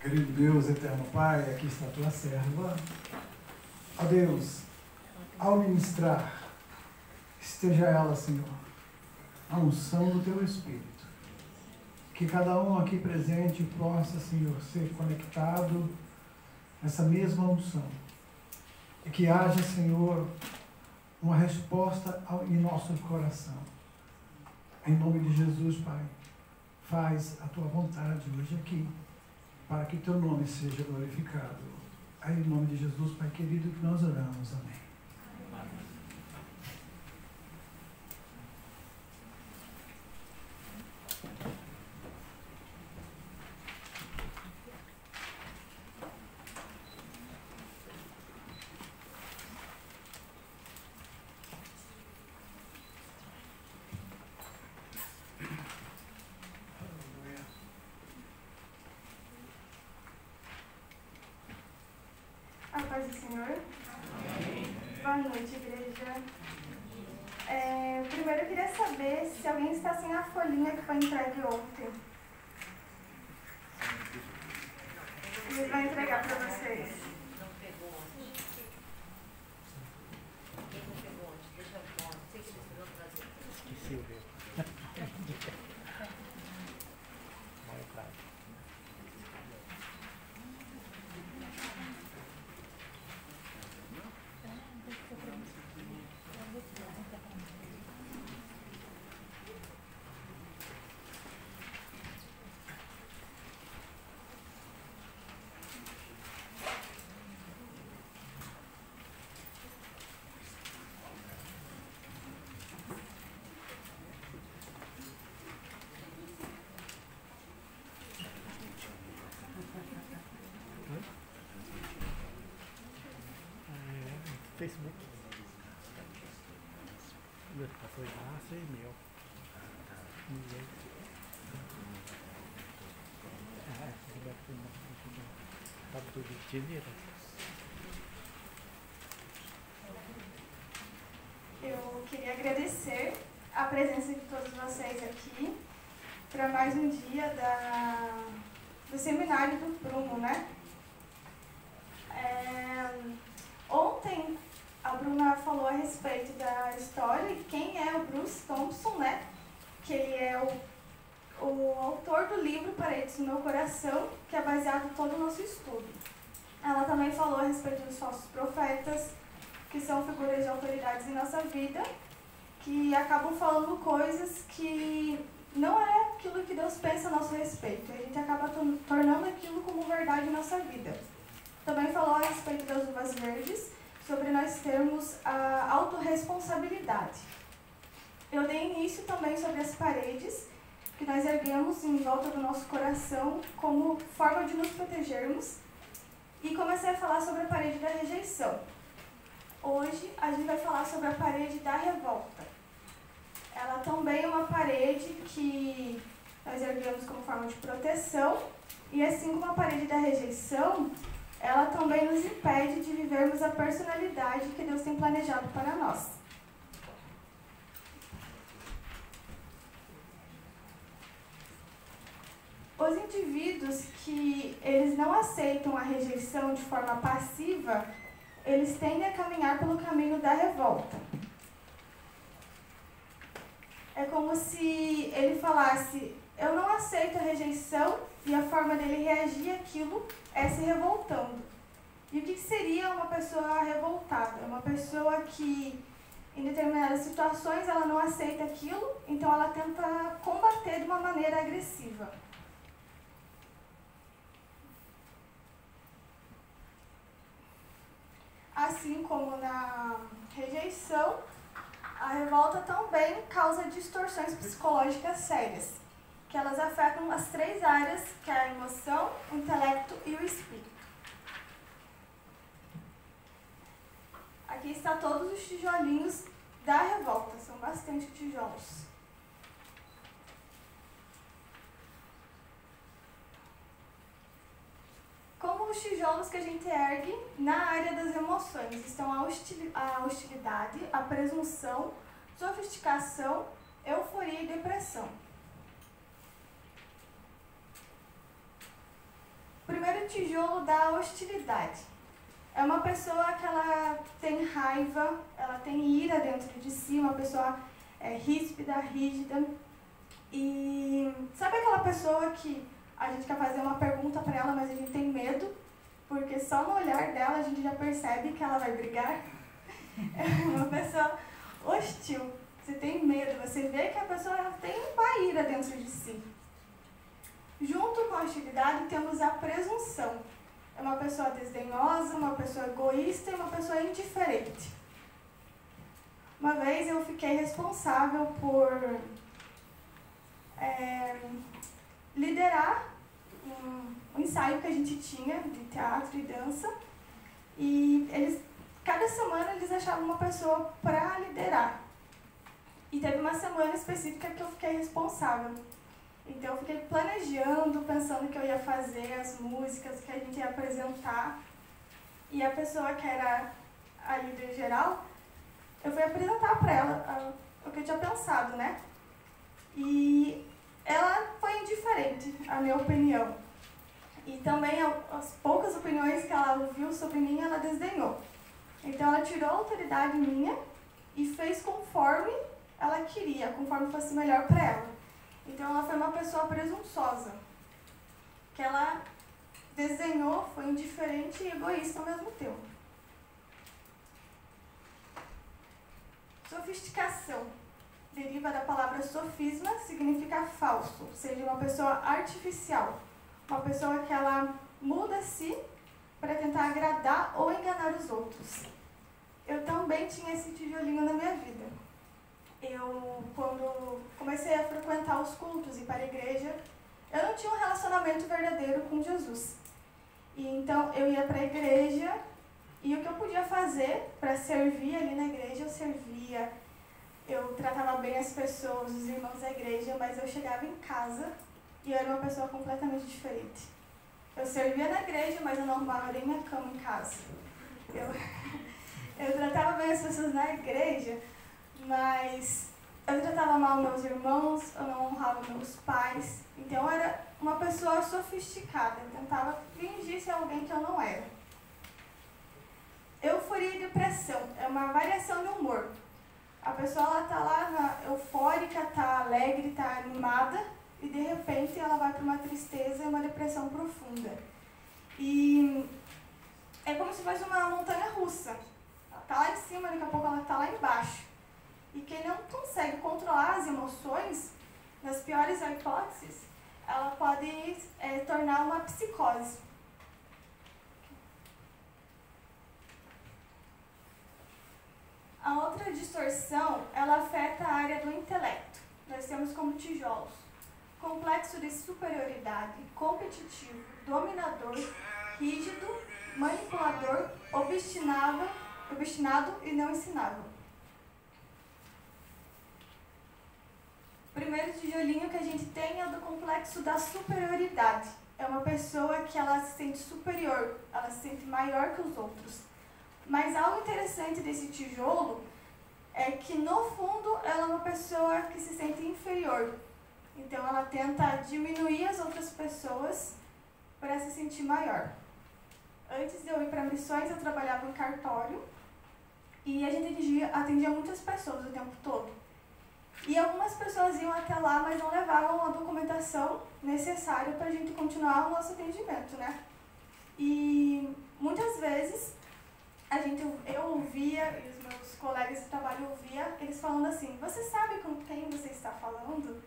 Querido Deus, eterno Pai, aqui está a tua serva. Ó Deus, ao ministrar, esteja ela, Senhor, a unção do teu Espírito. Que cada um aqui presente possa, Senhor, ser conectado nessa mesma unção. E que haja, Senhor, uma resposta em nosso coração. Em nome de Jesus, Pai, faz a tua vontade hoje aqui, para que teu nome seja glorificado. Em nome de Jesus, Pai querido, que nós oramos. Amém. A paz do Senhor. Amém. Boa noite, igreja. Primeiro eu queria saber se alguém está sem a folhinha que foi entregue ontem. Ele vai entregar para vocês. Não pegou ontem. Quem não pegou ontem? Deixa eu ver. Não sei se eles vão trazer. Esqueci o ver. Vai atrás. Facebook. Foi massa e meu. Ninguém. Tá tudo direito. Eu queria agradecer a presença de todos vocês aqui para mais um dia do seminário do Prumo, né? Ontem a Bruna falou a respeito da história e quem é o Bruce Thompson, né? Que ele é o autor do livro Paredes do Meu Coração, que é baseado em todo o nosso estudo. Ela também falou a respeito dos falsos profetas, que são figuras de autoridades em nossa vida, que acabam falando coisas que não é aquilo que Deus pensa a nosso respeito. A gente acaba tornando aquilo como verdade em nossa vida. Também falou a respeito das uvas verdes, sobre nós termos a autorresponsabilidade. Eu dei início também sobre as paredes que nós erguemos em volta do nosso coração como forma de nos protegermos e comecei a falar sobre a parede da rejeição. Hoje a gente vai falar sobre a parede da revolta. Ela também é uma parede que nós erguemos como forma de proteção e assim como a parede da rejeição, ela também nos impede de vivermos a personalidade que Deus tem planejado para nós. Os indivíduos que eles não aceitam a rejeição de forma passiva, eles tendem a caminhar pelo caminho da revolta. É como se ele falasse, eu não aceito a rejeição, e a forma dele reagir àquilo é se revoltando. E o que seria uma pessoa revoltada? Uma pessoa que, em determinadas situações, ela não aceita aquilo, então ela tenta combater de uma maneira agressiva. Assim como na rejeição, a revolta também causa distorções psicológicas sérias, que elas afetam as três áreas, que é a emoção, o intelecto e o espírito. Aqui está todos os tijolinhos da revolta, são bastante tijolos. Como os tijolos que a gente ergue na área das emoções, estão a hostilidade, a presunção, sofisticação, euforia e depressão. O primeiro tijolo da hostilidade. É uma pessoa que ela tem raiva, ela tem ira dentro de si, uma pessoa ríspida, rígida. E sabe aquela pessoa que a gente quer fazer uma pergunta para ela, mas a gente tem medo, porque só no olhar dela a gente já percebe que ela vai brigar? É uma pessoa hostil. Você tem medo, você vê que a pessoa tem uma ira dentro de si. Junto com a hostilidade temos a presunção. É uma pessoa desdenhosa, uma pessoa egoísta e uma pessoa indiferente. Uma vez eu fiquei responsável por liderar um ensaio que a gente tinha de teatro e dança. E cada semana eles achavam uma pessoa para liderar. E teve uma semana específica que eu fiquei responsável. Então eu fiquei planejando, pensando o que eu ia fazer, as músicas que a gente ia apresentar. E a pessoa que era a líder geral, eu fui apresentar para ela o que eu tinha pensado, né? E ela foi indiferente à minha opinião. E também as poucas opiniões que ela ouviu sobre mim, ela desdenhou. Então ela tirou a autoridade minha e fez conforme ela queria, conforme fosse melhor para ela. Então ela foi uma pessoa presunçosa, que ela desdenhou, foi indiferente e egoísta ao mesmo tempo. Sofisticação deriva da palavra sofisma, significa falso, ou seja, uma pessoa artificial, uma pessoa que ela muda-se para tentar agradar ou enganar os outros. Eu também tinha esse tijolinho na minha vida. Quando comecei a frequentar os cultos e ir para a igreja, eu não tinha um relacionamento verdadeiro com Jesus. E então eu ia para a igreja e o que eu podia fazer para servir ali na igreja, eu servia. Eu tratava bem as pessoas, os irmãos da igreja, mas eu chegava em casa e eu era uma pessoa completamente diferente. Eu servia na igreja, mas eu não arrumava nem minha cama em casa. Eu tratava bem as pessoas na igreja, mas eu tratava mal meus irmãos, eu não honrava meus pais. Então eu era uma pessoa sofisticada, eu tentava fingir ser alguém que eu não era. Euforia e depressão é uma variação de humor. A pessoa está lá eufórica, está alegre, está animada e de repente ela vai para uma tristeza e uma depressão profunda. E é como se fosse uma montanha russa. Ela está lá em cima, daqui a pouco ela está lá embaixo. E quem não consegue controlar as emoções, nas piores hipóteses, ela pode tornar uma psicose. A outra distorção, ela afeta a área do intelecto. Nós temos como tijolos: complexo de superioridade, competitivo, dominador, rígido, manipulador, obstinado e não ensinável. O primeiro tijolinho que a gente tem é o do complexo da superioridade. É uma pessoa que ela se sente superior, ela se sente maior que os outros. Mas algo interessante desse tijolo é que, no fundo, ela é uma pessoa que se sente inferior. Então, ela tenta diminuir as outras pessoas para se sentir maior. Antes de eu ir para missões, eu trabalhava em cartório e a gente atendia muitas pessoas o tempo todo. E algumas pessoas iam até lá, mas não levavam a documentação necessária para a gente continuar o nosso atendimento, né? E muitas vezes eu ouvia, e os meus colegas de trabalho ouviam, eles falando assim: você sabe com quem você está falando?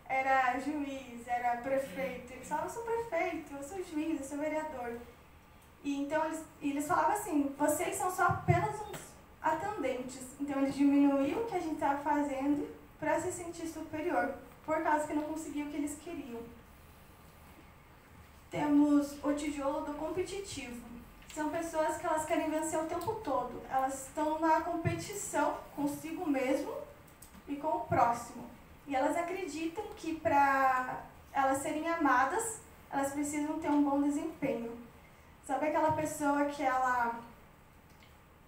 Era juiz, era prefeito. Eles falavam: eu sou prefeito, eu sou juiz, eu sou vereador. E então eles falavam assim: vocês são só apenas uns atendentes. Então eles diminuíam o que a gente estava fazendo para se sentir superior, por causa que não conseguiam o que eles queriam. Temos o tijolo do competitivo. São pessoas que elas querem vencer o tempo todo. Elas estão na competição consigo mesmo e com o próximo. E elas acreditam que para elas serem amadas, elas precisam ter um bom desempenho. Sabe aquela pessoa que ela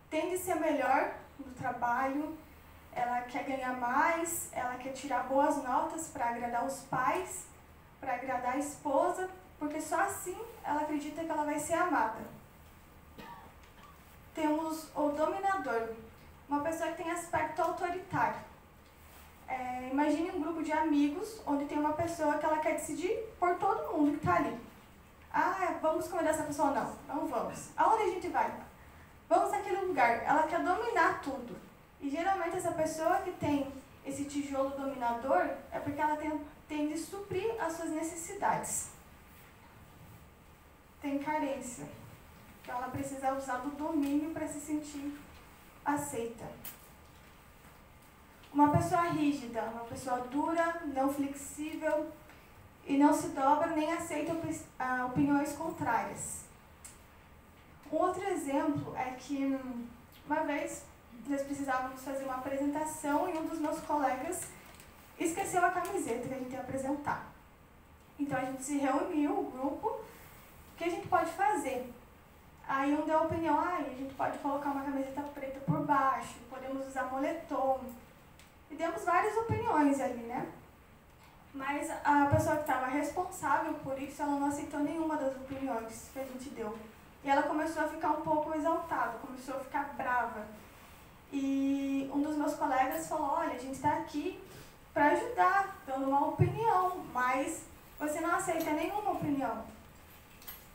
tende a ser melhor no trabalho, ela quer ganhar mais, ela quer tirar boas notas para agradar os pais, para agradar a esposa, porque só assim ela acredita que ela vai ser amada. Temos o dominador, uma pessoa que tem aspecto autoritário. Imagine um grupo de amigos onde tem uma pessoa que ela quer decidir por todo mundo que está ali. Ah, vamos convidar essa pessoa? Não, não vamos. Aonde a gente vai? Vamos naquele lugar. Ela quer dominar tudo. E geralmente essa pessoa que tem esse tijolo dominador é porque ela tem de suprir as suas necessidades. Tem carência. Então ela precisa usar do domínio para se sentir aceita. Uma pessoa rígida, uma pessoa dura, não flexível e não se dobra nem aceita opiniões contrárias. Um outro exemplo é que uma vez nós precisávamos fazer uma apresentação e um dos meus colegas esqueceu a camiseta que a gente ia apresentar. Então a gente se reuniu, o grupo, o que a gente pode fazer? Aí um deu a opinião, a gente pode colocar uma camiseta preta por baixo, podemos usar moletom. E demos várias opiniões ali, né? Mas a pessoa que estava responsável por isso, ela não aceitou nenhuma das opiniões que a gente deu. E ela começou a ficar um pouco exaltada, começou a ficar brava. E um dos meus colegas falou, olha, a gente está aqui para ajudar, dando uma opinião, mas você não aceita nenhuma opinião.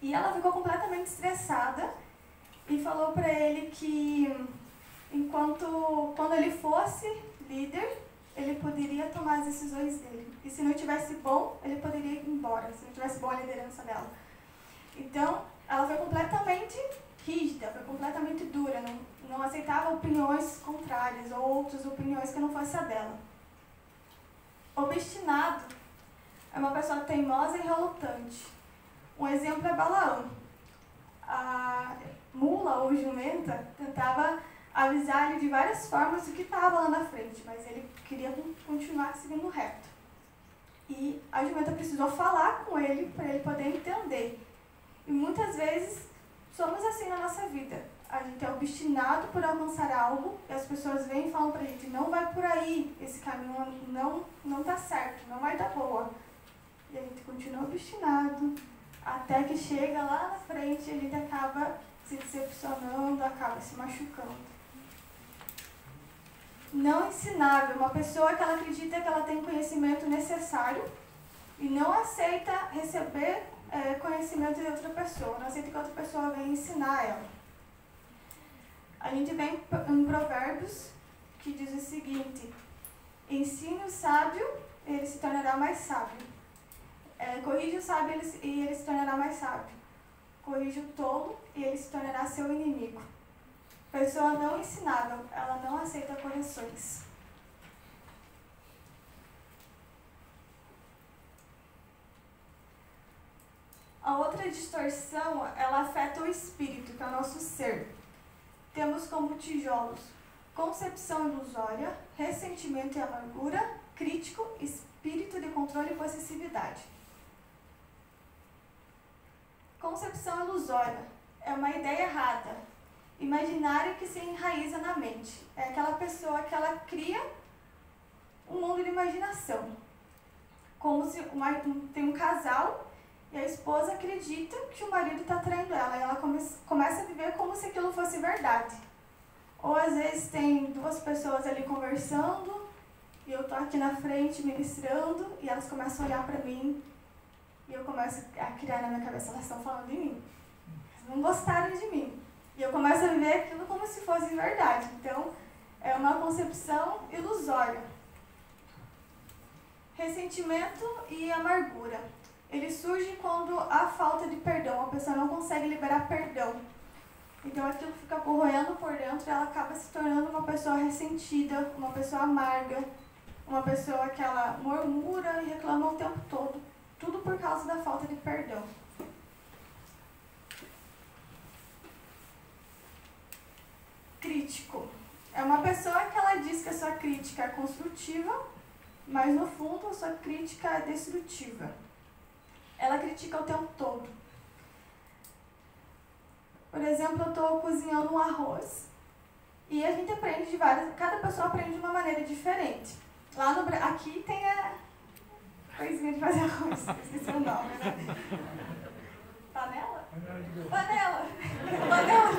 E ela ficou completamente estressada e falou para ele que quando ele fosse líder, ele poderia tomar as decisões dele. E se não tivesse bom, ele poderia ir embora, se não tivesse boa liderança dela. Então, ela foi completamente rígida, foi completamente dura, não aceitava opiniões contrárias ou outras opiniões que não fosse a dela. Obstinado é uma pessoa teimosa e relutante. Um exemplo é Balaão. A mula ou jumenta tentava avisar ele de várias formas do que estava lá na frente, mas ele queria continuar seguindo reto. E a jumenta precisou falar com ele para ele poder entender. E muitas vezes somos assim na nossa vida. A gente é obstinado por alcançar algo e as pessoas vêm e falam pra gente, não vai por aí, esse caminho não tá certo, não vai dar boa. E a gente continua obstinado, até que chega lá na frente e a gente acaba se decepcionando, acaba se machucando. Não ensinável, uma pessoa que ela acredita que ela tem o conhecimento necessário e não aceita receber conhecimento de outra pessoa, não aceita que outra pessoa venha ensinar ela. A gente vem em Provérbios, que diz o seguinte, ensine o sábio, ele se tornará mais sábio. Corrige o sábio e ele se tornará mais sábio. Corrige o tolo e ele se tornará seu inimigo. Pessoa não ensinável, ela não aceita correções. A outra distorção, ela afeta o espírito, que é o nosso ser. Temos como tijolos concepção ilusória, ressentimento e amargura, crítico, espírito de controle e possessividade. Concepção ilusória é uma ideia errada, imaginária que se enraiza na mente. É aquela pessoa que ela cria um mundo de imaginação. Como se tem um casal e a esposa acredita que o marido está traindo ela. E ela começa a viver como se aquilo fosse verdade. Ou às vezes tem duas pessoas ali conversando e eu estou aqui na frente ministrando e elas começam a olhar para mim e eu começo a criar na minha cabeça, elas estão falando de mim. Elas não gostaram de mim. E eu começo a viver aquilo como se fosse verdade. Então, é uma concepção ilusória. Ressentimento e amargura. Ele surge quando há falta de perdão. A pessoa não consegue liberar perdão. Então, aquilo fica corroendo por dentro e ela acaba se tornando uma pessoa ressentida, uma pessoa amarga, uma pessoa que ela murmura e reclama o tempo todo. Tudo por causa da falta de perdão. Crítico. É uma pessoa que ela diz que a sua crítica é construtiva, mas no fundo a sua crítica é destrutiva. Ela critica o tempo todo. Por exemplo, eu estou cozinhando um arroz e a gente aprende de cada pessoa aprende de uma maneira diferente. Aqui tem a coisinha de fazer arroz, esqueci o nome, né? Panela? Panela! Panela!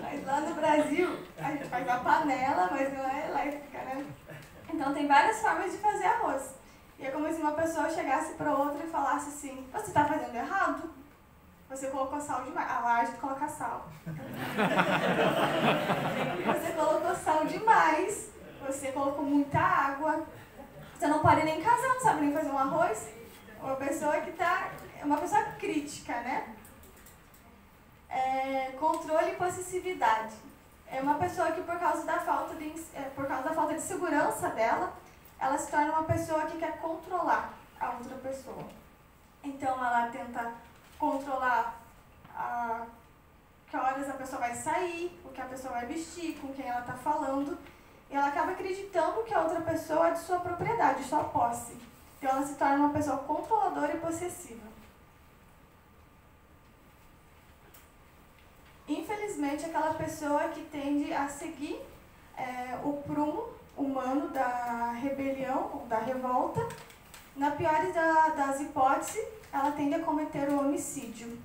Mas lá no Brasil, a gente faz a panela, mas não é elétrica, né? Então tem várias formas de fazer arroz. E é como se uma pessoa chegasse para outra e falasse assim: você está fazendo errado? Você colocou sal demais. Ah, lá a gente coloca sal. Você colocou sal demais. Você colocou muita água. Você não pode nem casar, não sabe nem fazer um arroz. Uma pessoa que está... uma pessoa crítica, né? Controle e possessividade. É uma pessoa que por causa da falta de segurança dela, ela se torna uma pessoa que quer controlar a outra pessoa. Então ela tenta controlar que horas a pessoa vai sair, o que a pessoa vai vestir, com quem ela está falando, e ela acaba acreditando que a outra pessoa é de sua propriedade, de sua posse. Então ela se torna uma pessoa controladora e possessiva. Infelizmente, aquela pessoa que tende a seguir o prumo humano da rebelião, ou da revolta, na pior das hipóteses, ela tende a cometer o homicídio.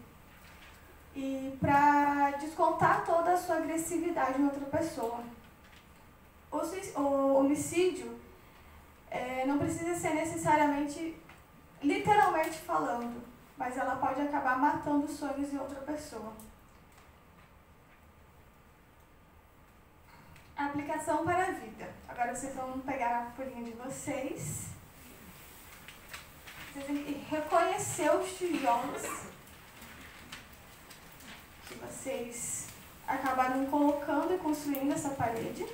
E para descontar toda a sua agressividade em outra pessoa. O homicídio não precisa ser necessariamente, literalmente falando, mas ela pode acabar matando os sonhos de outra pessoa. Aplicação para a vida. Agora vocês vão pegar a folhinha de vocês. Vocês têm que reconhecer os tijolos que vocês acabaram colocando e construindo essa parede.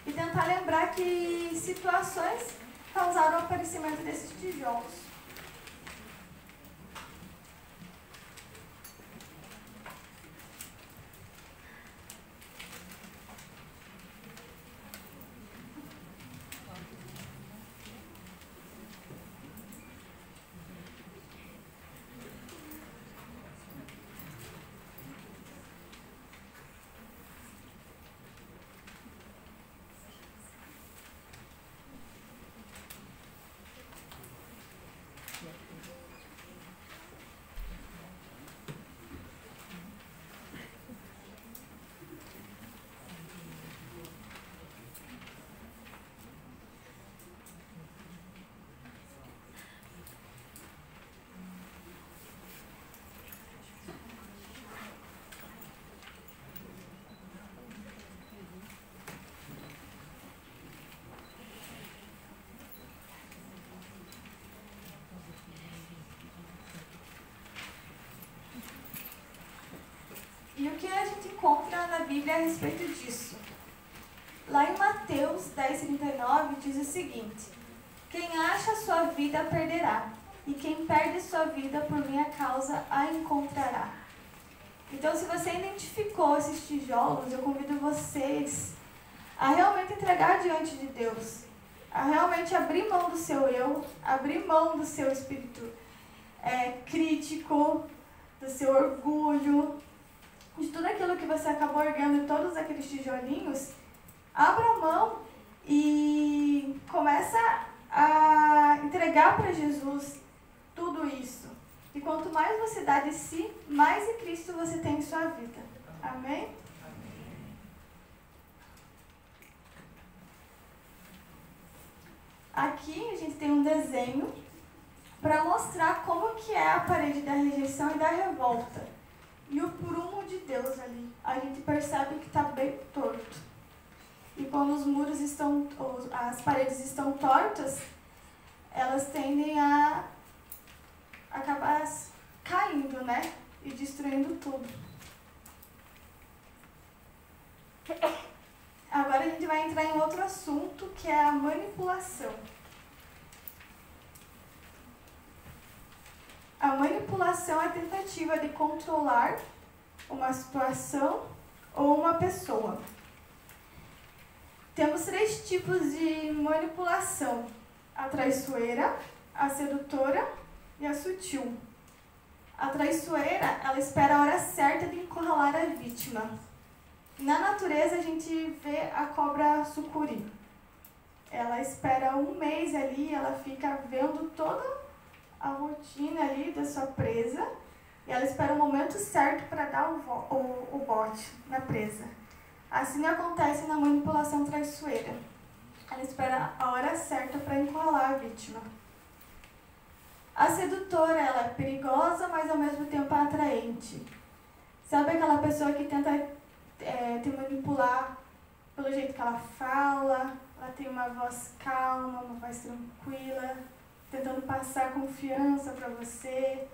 E tentar lembrar que situações causaram o aparecimento desses tijolos. E o que a gente encontra na Bíblia a respeito disso? Lá em Mateus 10:39 diz o seguinte: quem acha a sua vida perderá, e quem perde sua vida por minha causa a encontrará. Então, se você identificou esses tijolos, eu convido vocês a realmente entregar diante de Deus, a realmente abrir mão do seu eu, abrir mão do seu espírito crítico, do seu orgulho, de tudo aquilo que você acabou erguendo, todos aqueles tijolinhos. Abra a mão e começa a entregar para Jesus tudo isso. E quanto mais você dá de si, mais em Cristo você tem em sua vida. Amém? Aqui a gente tem um desenho para mostrar como que é a parede da rejeição e da revolta. E o prumo de Deus ali. A gente percebe que está bem torto. E quando os muros estão, as paredes estão tortas, elas tendem a acabar caindo, né? E destruindo tudo. Agora a gente vai entrar em outro assunto, que é a manipulação. A manipulação é a tentativa de controlar uma situação ou uma pessoa. Temos 3 tipos de manipulação: a traiçoeira, a sedutora e a sutil. A traiçoeira, ela espera a hora certa de encurralar a vítima. Na natureza, a gente vê a cobra sucuri. Ela espera um mês ali, ela fica vendo toda a rotina ali da sua presa e ela espera o momento certo para dar o bote na presa. Assim acontece na manipulação traiçoeira. Ela espera a hora certa para encurralar a vítima. A sedutora, ela é perigosa, mas ao mesmo tempo é atraente. Sabe aquela pessoa que tenta te manipular pelo jeito que ela fala? Ela tem uma voz calma, uma voz tranquila, tentando passar confiança para você.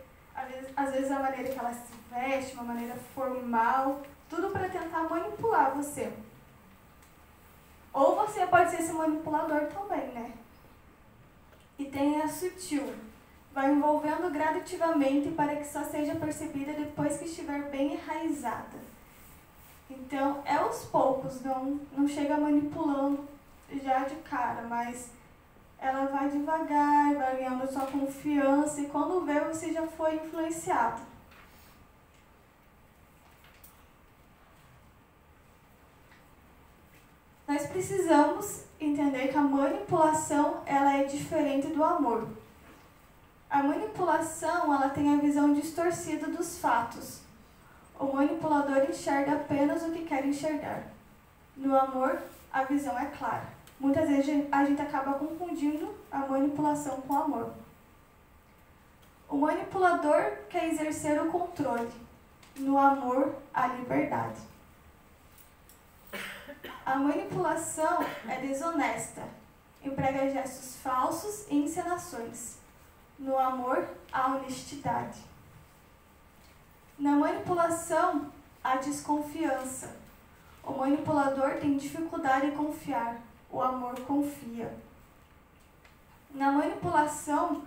Às vezes a maneira que ela se veste, uma maneira formal, tudo para tentar manipular você. Ou você pode ser esse manipulador também, né? E tem a sutil. Vai envolvendo gradativamente para que só seja percebida depois que estiver bem enraizada. Então, é aos poucos, não chega manipulando já de cara, mas ela vai devagar, vai ganhando sua confiança e quando vê, você já foi influenciado. Nós precisamos entender que a manipulação ela é diferente do amor. A manipulação ela tem a visão distorcida dos fatos. O manipulador enxerga apenas o que quer enxergar. No amor, a visão é clara. Muitas vezes a gente acaba confundindo a manipulação com o amor. O manipulador quer exercer o controle. No amor, a liberdade. A manipulação é desonesta. Emprega gestos falsos e encenações. No amor, há honestidade. Na manipulação, há desconfiança. O manipulador tem dificuldade em confiar. O amor confia. Na manipulação,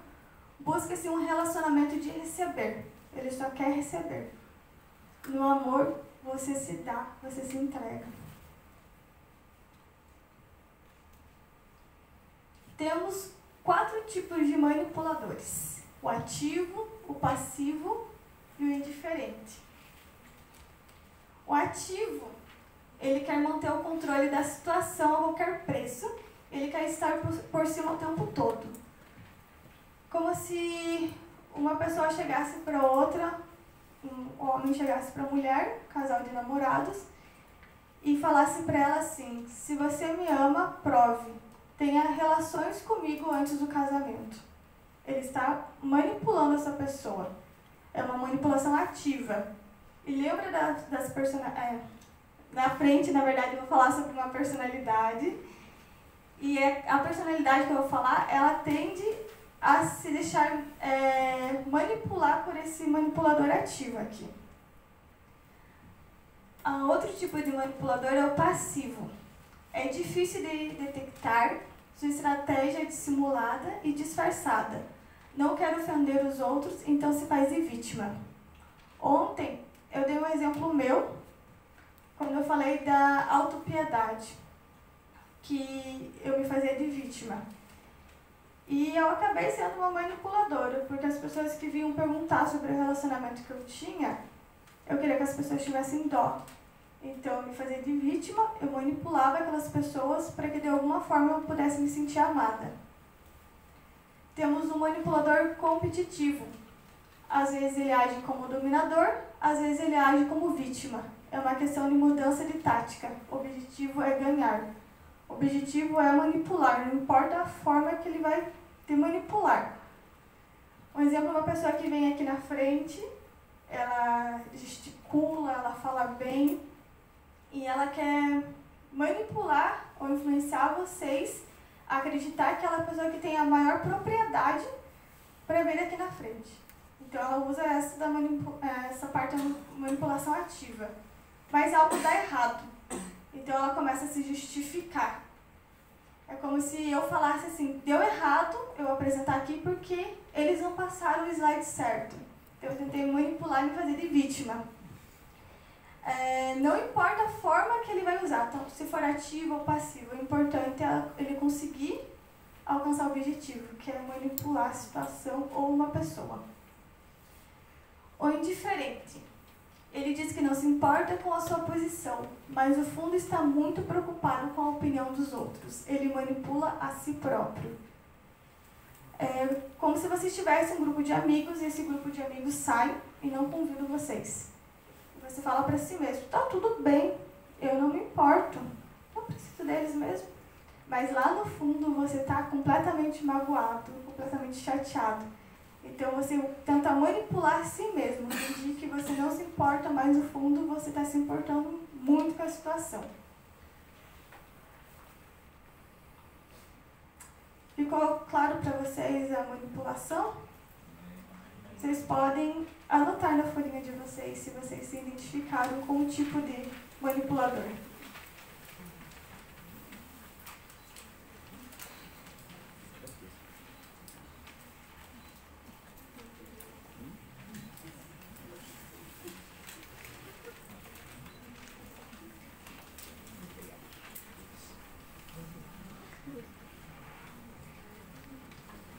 busca-se um relacionamento de receber. Ele só quer receber. No amor, você se dá, você se entrega. Temos 4 tipos de manipuladores: o ativo, o passivo e o indiferente. O ativo, ele quer manter o controle da situação a qualquer preço, ele quer estar por cima o tempo todo. Como se uma pessoa chegasse para outra, um homem chegasse para a mulher, casal de namorados, e falasse para ela assim: se você me ama, prove. Tenha relações comigo antes do casamento. Ele está manipulando essa pessoa. É uma manipulação ativa. E lembra das personalidades... na frente, na verdade, eu vou falar sobre uma personalidade. E a personalidade que eu vou falar, ela tende a se deixar manipular por esse manipulador ativo aqui. Outro tipo de manipulador é o passivo. É difícil de detectar, sua estratégia é dissimulada e disfarçada. Não quer ofender os outros, então se faz de vítima. Ontem eu dei um exemplo meu, quando eu falei da autopiedade, que eu me fazia de vítima. E eu acabei sendo uma manipuladora, porque as pessoas que vinham perguntar sobre o relacionamento que eu tinha, eu queria que as pessoas tivessem dó. Então, eu me fazia de vítima, eu manipulava aquelas pessoas para que de alguma forma eu pudesse me sentir amada. Temos um manipulador competitivo. Às vezes ele age como dominador, às vezes ele age como vítima. É uma questão de mudança de tática. O objetivo é ganhar. O objetivo é manipular, não importa a forma que ele vai te manipular. Um exemplo é uma pessoa que vem aqui na frente, ela gesticula, ela fala bem, e ela quer manipular ou influenciar vocês a acreditar que ela é a pessoa que tem a maior propriedade para vir aqui na frente. Então ela usa essa parte da manipulação ativa. Mas algo dá errado. Então ela começa a se justificar. É como se eu falasse assim: deu errado eu apresentar aqui porque eles não passaram o slide certo. Então eu tentei manipular e me fazer de vítima. Não importa a forma que ele vai usar, então, se for ativo ou passivo, o importante é ele conseguir alcançar o objetivo, que é manipular a situação ou uma pessoa. O indiferente. Ele diz que não se importa com a sua posição, mas no fundo está muito preocupado com a opinião dos outros. Ele manipula a si próprio. É como se você tivesse um grupo de amigos e esse grupo de amigos sai e não convida vocês. E você fala para si mesmo, tá tudo bem, eu não me importo, não preciso deles mesmo. Mas lá no fundo você está completamente magoado, completamente chateado. Então você tenta manipular a si mesmo, fingir que você não se importa, mas no fundo você está se importando muito com a situação. Ficou claro para vocês a manipulação? Vocês podem anotar na folhinha de vocês se vocês se identificaram com o tipo de manipulador.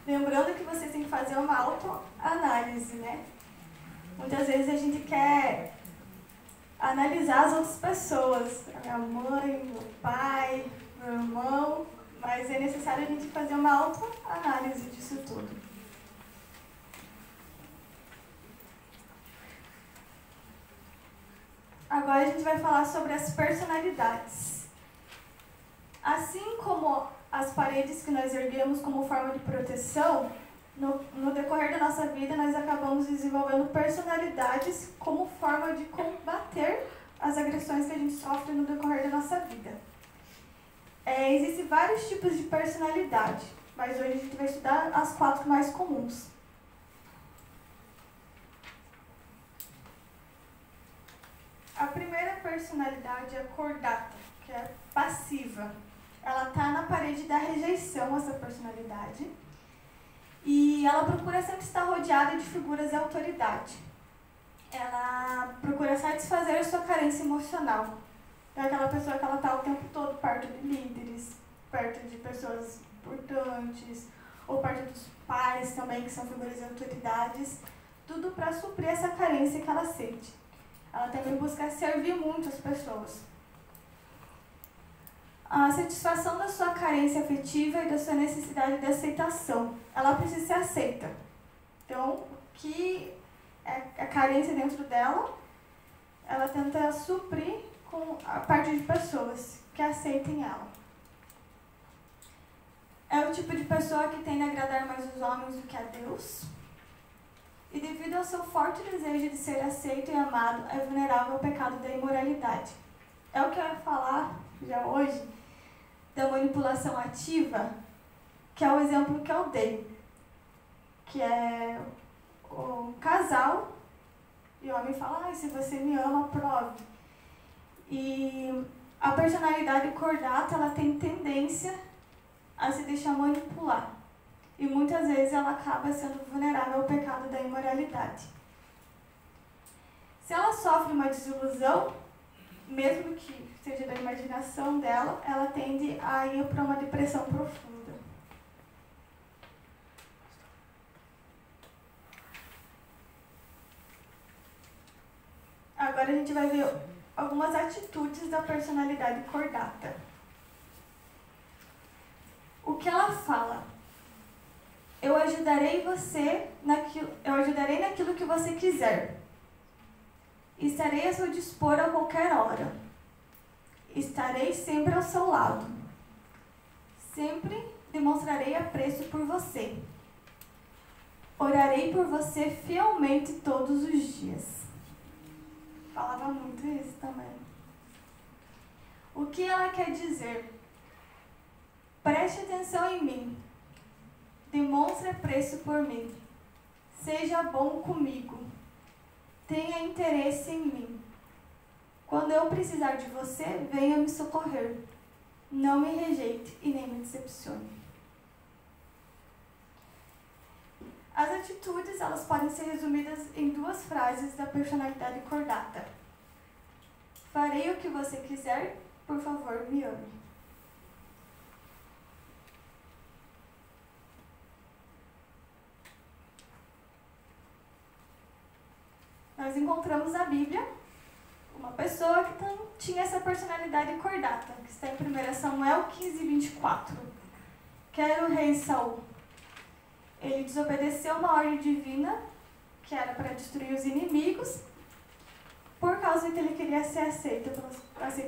Lembrando que vocês têm que fazer uma autoanálise, né? Muitas vezes a gente quer analisar as outras pessoas, a minha mãe, meu pai, meu irmão, mas é necessário a gente fazer uma autoanálise disso tudo. Agora a gente vai falar sobre as personalidades. Assim como as paredes que nós erguemos como forma de proteção, no decorrer da nossa vida nós acabamos desenvolvendo personalidades como forma de combater as agressões que a gente sofre no decorrer da nossa vida. Existem vários tipos de personalidade, mas hoje a gente vai estudar as 4 mais comuns. A primeira personalidade é a cordata, que é passiva. Ela está na parede da rejeição, essa personalidade. E ela procura sempre estar rodeada de figuras de autoridade. Ela procura satisfazer a sua carência emocional. É aquela pessoa que ela está o tempo todo perto de líderes, perto de pessoas importantes, ou perto dos pais também, que são figuras de autoridades. Tudo para suprir essa carência que ela sente. Ela também busca servir muito as pessoas. A satisfação da sua carência afetiva e da sua necessidade de aceitação. Ela precisa ser aceita. Então, o que é a carência dentro dela, ela tenta suprir com a parte de pessoas que aceitem ela. É o tipo de pessoa que tende a agradar mais os homens do que a Deus. E devido ao seu forte desejo de ser aceito e amado, é vulnerável ao pecado da imoralidade. É o que eu ia falar já hoje, da manipulação ativa, que é o exemplo que eu dei, que é um casal, e o homem fala, se você me ama, prove. E a personalidade cordata, ela tem tendência a se deixar manipular. E muitas vezes ela acaba sendo vulnerável ao pecado da imoralidade. Se ela sofre uma desilusão, mesmo que seja da imaginação dela, ela tende a ir para uma depressão profunda. Agora a gente vai ver algumas atitudes da personalidade cordata. O que ela fala? Eu ajudarei naquilo que você quiser. Estarei a seu dispor a qualquer hora. Estarei sempre ao seu lado. Sempre demonstrarei apreço por você. Orarei por você fielmente todos os dias. Falava muito isso também. O que ela quer dizer? Preste atenção em mim. Demonstre apreço por mim. Seja bom comigo. Tenha interesse em mim. Quando eu precisar de você, venha me socorrer. Não me rejeite e nem me decepcione. As atitudes, elas podem ser resumidas em 2 frases da personalidade cordata. Farei o que você quiser, por favor, me ame. Nós encontramos na Bíblia uma pessoa que tinha essa personalidade cordata, que está em 1 Samuel 15:24, que era o rei Saul. Ele desobedeceu uma ordem divina, que era para destruir os inimigos, por causa que ele queria ser aceito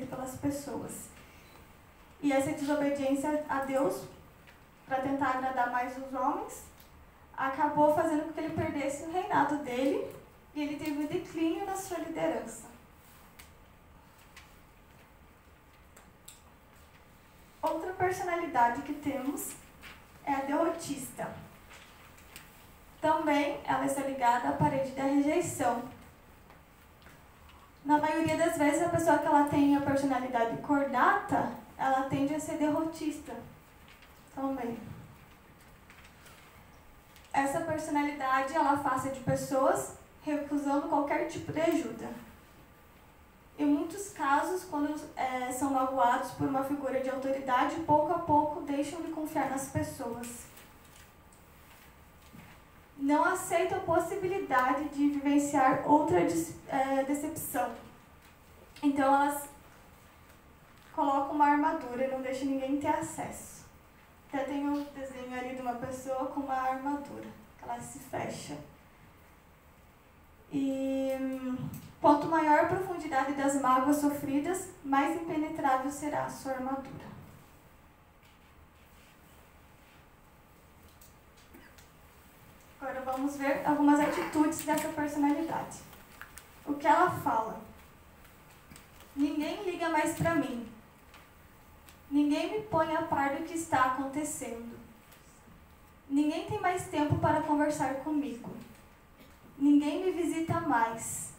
pelas pessoas. E essa desobediência a Deus, para tentar agradar mais os homens, acabou fazendo com que ele perdesse o reinado dele e ele teve um declínio na sua liderança. Outra personalidade que temos é a derrotista. Também ela está ligada à parede da rejeição. Na maioria das vezes, a pessoa que ela tem a personalidade cordata, ela tende a ser derrotista também. Essa personalidade, ela afasta de pessoas, recusando qualquer tipo de ajuda. Em muitos casos, quando são magoados por uma figura de autoridade, pouco a pouco deixam de confiar nas pessoas. Não aceitam a possibilidade de vivenciar outra decepção. Então, elas colocam uma armadura e não deixam ninguém ter acesso. Até tem um desenho ali de uma pessoa com uma armadura, que ela se fecha. E quanto maior a profundidade das mágoas sofridas, mais impenetrável será a sua armadura. Agora vamos ver algumas atitudes dessa personalidade. O que ela fala? Ninguém liga mais para mim. Ninguém me põe a par do que está acontecendo. Ninguém tem mais tempo para conversar comigo. Ninguém me visita mais.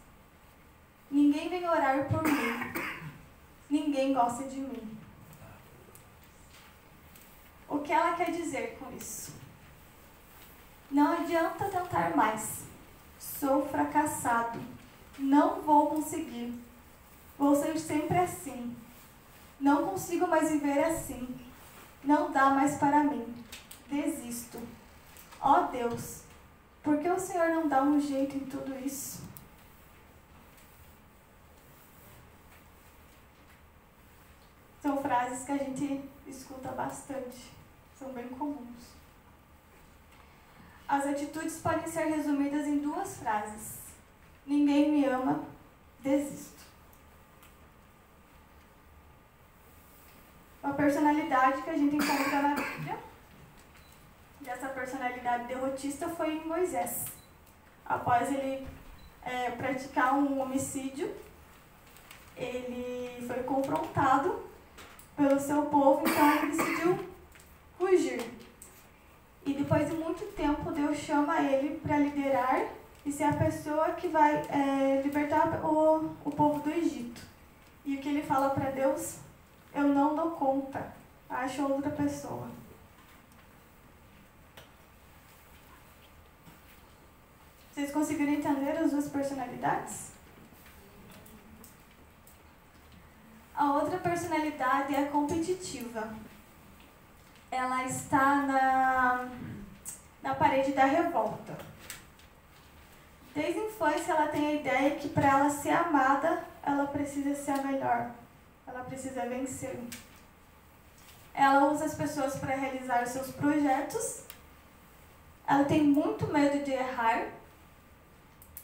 Ninguém vem orar por mim. Ninguém gosta de mim. O que ela quer dizer com isso? Não adianta tentar mais. Sou fracassado. Não vou conseguir. Vou ser sempre assim. Não consigo mais viver assim. Não dá mais para mim. Desisto. Ó Deus, por que o Senhor não dá um jeito em tudo isso? São frases que a gente escuta bastante. São bem comuns. As atitudes podem ser resumidas em 2 frases. Ninguém me ama, desisto. Uma personalidade que a gente encontra na Bíblia, dessa personalidade derrotista, foi em Moisés. Após ele praticar um homicídio, ele foi confrontado pelo seu povo, então ele decidiu fugir. E depois de muito tempo, Deus chama ele para liderar e ser a pessoa que vai libertar o povo do Egito. E o que ele fala para Deus? Eu não dou conta, acho outra pessoa. Vocês conseguiram entender as 2 personalidades? A outra personalidade é a competitiva. Ela está na parede da revolta. Desde a infância ela tem a ideia que para ela ser amada, ela precisa ser a melhor. Ela precisa vencer. Ela usa as pessoas para realizar os seus projetos. Ela tem muito medo de errar.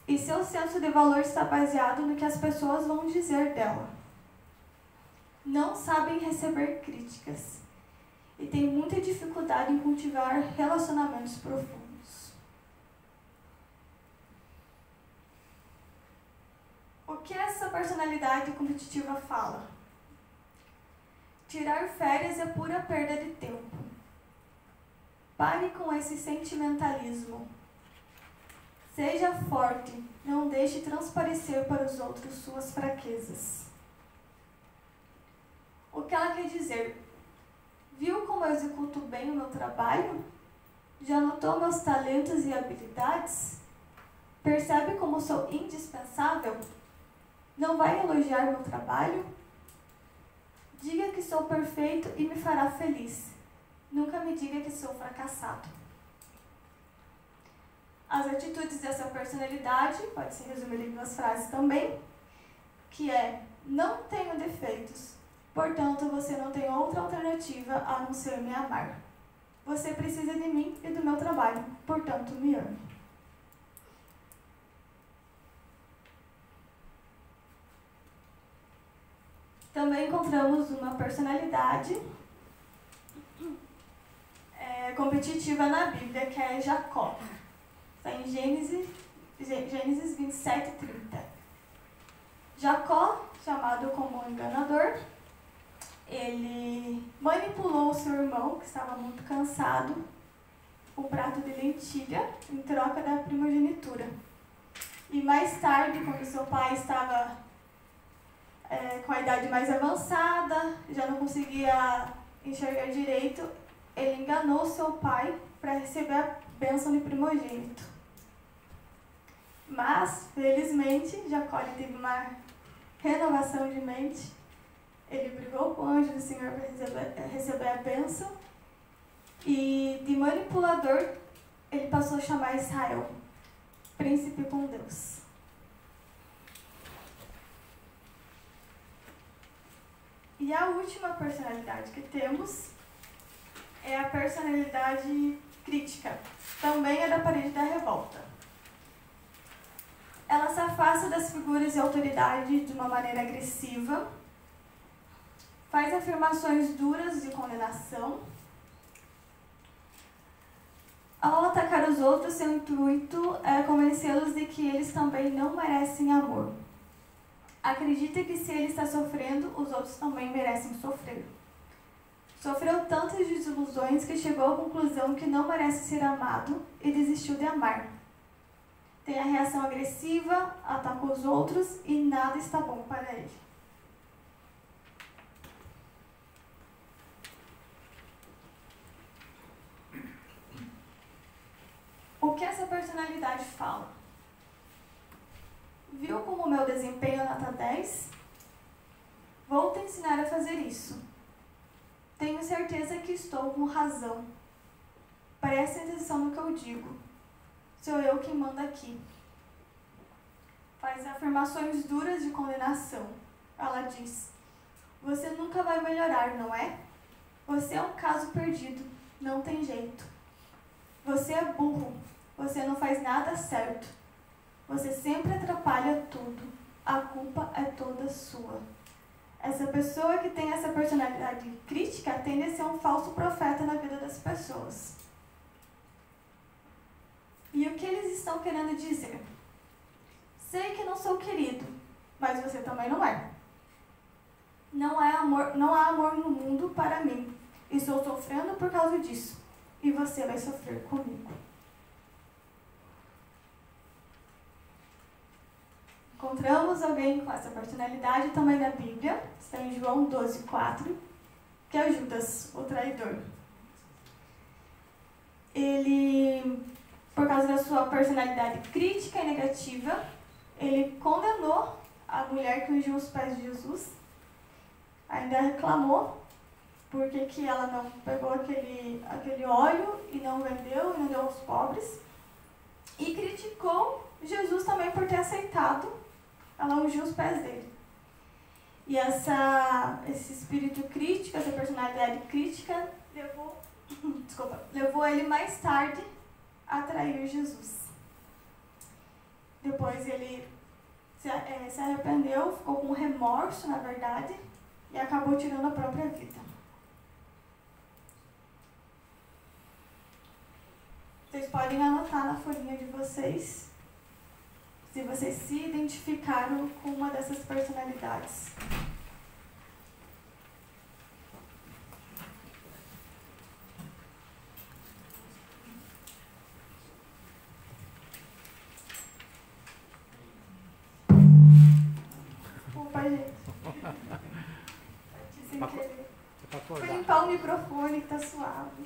E seu senso de valor está baseado no que as pessoas vão dizer dela. Não sabem receber críticas. E tem muita dificuldade em cultivar relacionamentos profundos. O que essa personalidade competitiva fala? Tirar férias é pura perda de tempo. Pare com esse sentimentalismo. Seja forte, não deixe transparecer para os outros suas fraquezas. O que ela quer dizer? Viu como eu executo bem o meu trabalho? Já notou meus talentos e habilidades? Percebe como sou indispensável? Não vai elogiar meu trabalho? Diga que sou perfeito e me fará feliz. Nunca me diga que sou fracassado. As atitudes dessa personalidade, pode ser resumida em 2 frases também, que é: não tenho defeitos, portanto você não tem outra alternativa a não ser me amar. Você precisa de mim e do meu trabalho, portanto me ame. Também encontramos uma personalidade competitiva na Bíblia, que é Jacó. Está em Gênesis 27:30. Jacó, chamado como enganador, ele manipulou o seu irmão, que estava muito cansado, com um prato de lentilha em troca da primogenitura. E mais tarde, quando seu pai estava com a idade mais avançada, já não conseguia enxergar direito, ele enganou seu pai para receber a bênção de primogênito. Mas, felizmente, Jacó teve uma renovação de mente. Ele brigou com o anjo do Senhor para receber a bênção. E de manipulador, ele passou a chamar Israel príncipe com Deus. E a última personalidade que temos é a personalidade crítica. Também é da parede da revolta. Ela se afasta das figuras de autoridade de uma maneira agressiva, faz afirmações duras de condenação. Ao atacar os outros, seu intuito é convencê-los de que eles também não merecem amor. Acredita que se ele está sofrendo, os outros também merecem sofrer. Sofreu tantas desilusões que chegou à conclusão que não merece ser amado e desistiu de amar. Tem a reação agressiva, ataca os outros e nada está bom para ele. O que essa personalidade fala? Viu como o meu desempenho é nota 10? Vou te ensinar a fazer isso. Tenho certeza que estou com razão. Preste atenção no que eu digo. Sou eu quem manda aqui. Faz afirmações duras de condenação. Ela diz: você nunca vai melhorar, não é? Você é um caso perdido. Não tem jeito. Você é burro. Você não faz nada certo. Você sempre atrapalha tudo. A culpa é toda sua. Essa pessoa que tem essa personalidade crítica tende a ser um falso profeta na vida das pessoas. E o que eles estão querendo dizer? Sei que não sou querido, mas você também não é. Não há amor no mundo para mim. Estou sofrendo por causa disso. E você vai sofrer comigo. Encontramos alguém com essa personalidade também na Bíblia. Está em João 12:4, que é Judas, o traidor. Ele, por causa da sua personalidade crítica e negativa, ele condenou a mulher que ungiu os pés de Jesus. Ainda reclamou porque que ela não pegou aquele óleo e não vendeu e não deu aos pobres. E criticou Jesus também por ter aceitado ela ungiu os pés dele. E esse espírito crítico, essa personalidade crítica, levou ele mais tarde a trair Jesus. Depois ele se arrependeu, ficou com remorso, na verdade, e acabou tirando a própria vida. Vocês podem anotar na folhinha de vocês se vocês se identificaram com uma dessas personalidades. Opa, gente. Sem querer. Vou limpar o microfone que tá suave.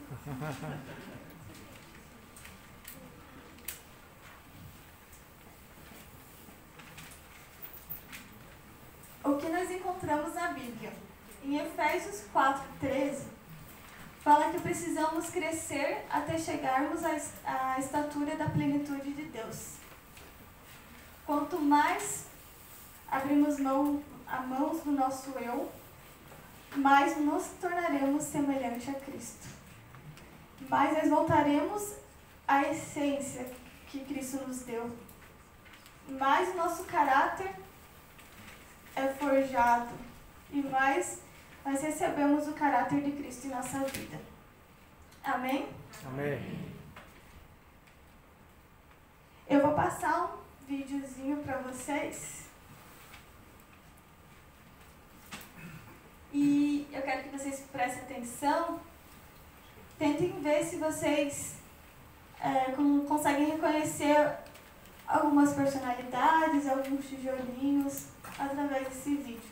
O que nós encontramos na Bíblia? Em Efésios 4:13, fala que precisamos crescer até chegarmos à estatura da plenitude de Deus. Quanto mais abrimos mãos do nosso eu, mais nos tornaremos semelhante a Cristo. Mais nós voltaremos à essência que Cristo nos deu. Mais o nosso caráter é forjado e mais nós recebemos o caráter de Cristo em nossa vida. Amém? Amém. Eu vou passar um videozinho para vocês. E eu quero que vocês prestem atenção. Tentem ver se vocês conseguem reconhecer algumas personalidades, alguns tijolinhos através desse vídeo.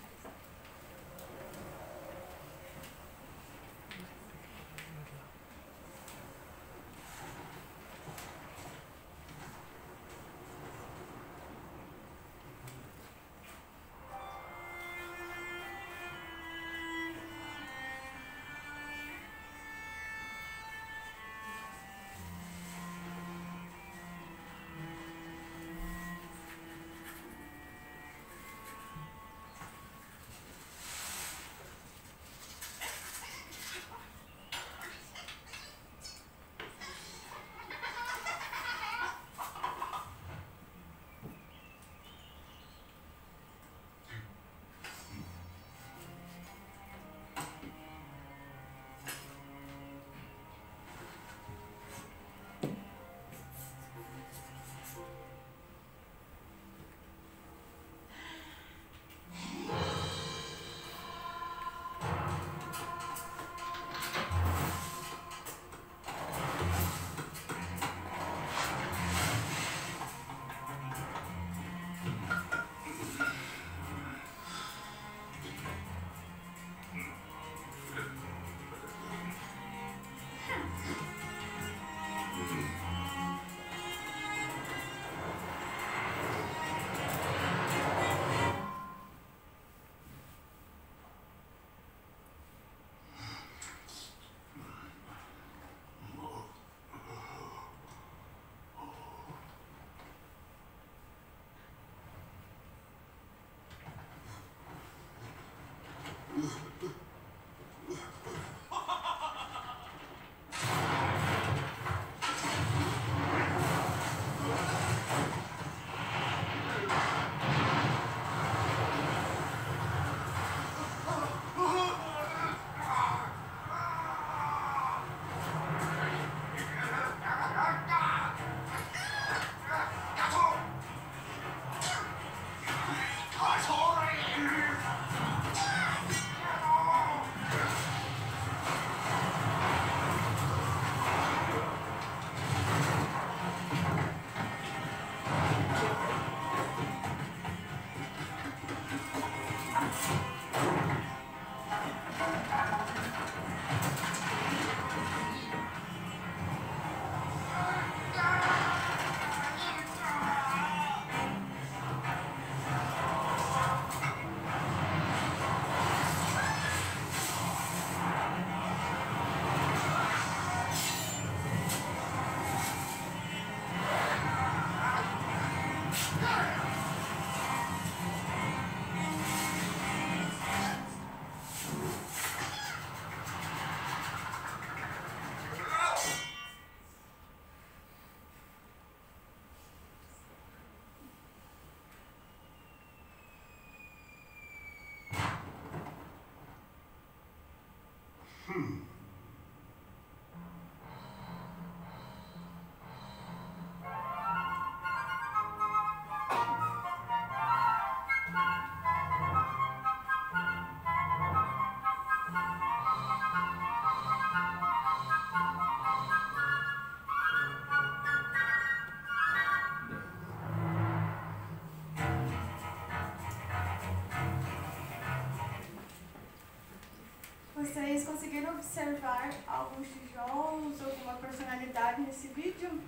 Vocês conseguiram observar alguns tijolos, alguma personalidade nesse vídeo?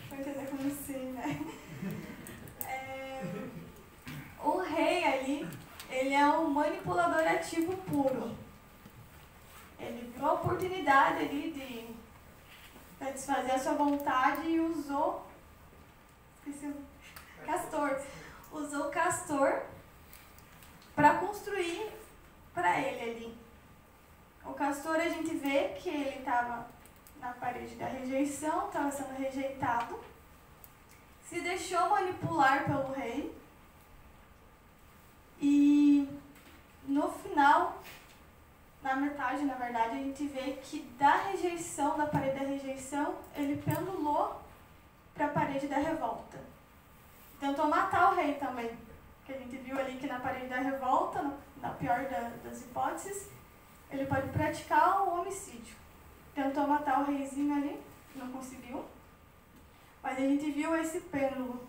Pra entender como assim, né? O rei ali, ele é um manipulador ativo puro. Ele viu a oportunidade ali de satisfazer a sua vontade e usou esqueci o castor. Usou o castor para construir para ele ali. O castor, a gente vê que ele estava na parede da rejeição, estava sendo rejeitado, se deixou manipular pelo rei e no final, na metade, na verdade, a gente vê que da rejeição, da parede da rejeição, ele pendulou para a parede da revolta. Tentou matar o rei também, que a gente viu ali que na parede da revolta, na pior das hipóteses, ele pode praticar o homicídio. Tentou matar o reizinho ali, não conseguiu. Mas a gente viu esse pêndulo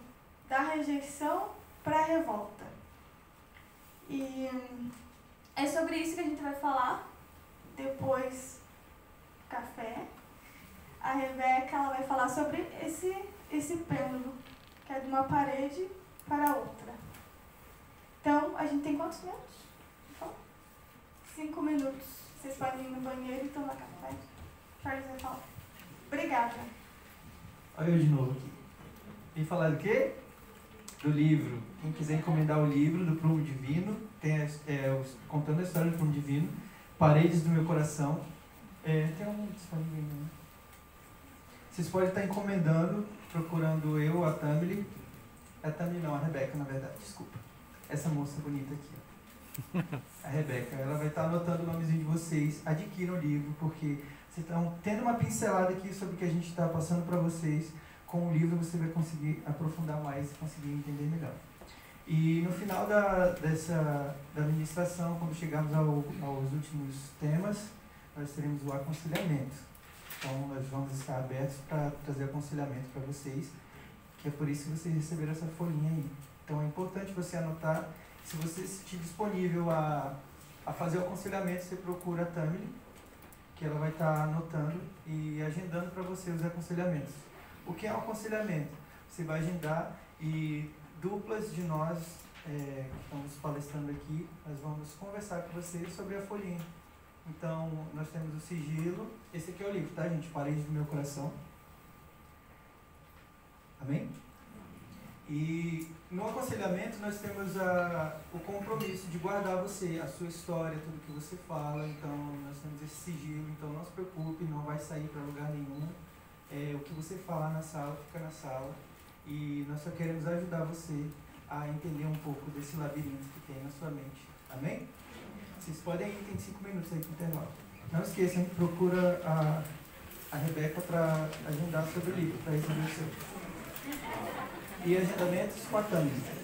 da rejeição para a revolta. E é sobre isso que a gente vai falar. Depois do café, a Rebeca ela vai falar sobre esse pêndulo, que é de uma parede para a outra. Então, a gente tem quantos minutos? 5 minutos. Vocês podem ir no banheiro e tomar café. Charles vai falar. Obrigada. Olha eu de novo aqui. Vim falar do quê? Do livro. Quem quiser encomendar o livro do Prumo Divino, tem contando a história do Prumo Divino, Paredes do Meu Coração. Tem um disponível, né? Vocês podem estar encomendando, procurando eu, a Tamily. A Tamily não, a Rebeca, na verdade, desculpa. Essa moça bonita aqui, ó. A Rebeca, ela vai estar anotando o nomezinho de vocês. Adquiram o livro, porque vocês estão tendo uma pincelada aqui sobre o que a gente está passando para vocês. Com o livro você vai conseguir aprofundar mais e conseguir entender melhor. E no final da ministração, quando chegarmos aos últimos temas, nós teremos o aconselhamento. Então nós vamos estar abertos para trazer aconselhamento para vocês, que é por isso que vocês receberam essa folhinha aí. Então é importante você anotar. Se você se sentir disponível a fazer o aconselhamento, você procura a Tamily, que ela vai estar anotando e agendando para você os aconselhamentos. O que é um aconselhamento? Você vai agendar e duplas de nós que estamos palestrando aqui, nós vamos conversar com você sobre a folhinha. Então, nós temos o sigilo. Esse aqui é o livro, tá, gente? Paredes do Meu Coração. Amém? E no aconselhamento nós temos o compromisso de guardar você, a sua história, tudo que você fala. Então nós temos esse sigilo, então não se preocupe, não vai sair para lugar nenhum. O que você falar na sala, fica na sala. E nós só queremos ajudar você a entender um pouco desse labirinto que tem na sua mente. Amém? Vocês podem ir, tem 5 minutos aí para o intervalo. Não esqueçam, procura a Rebeca para agendar sobre o livro, para receber o seu. E agendamentos com a Tamily.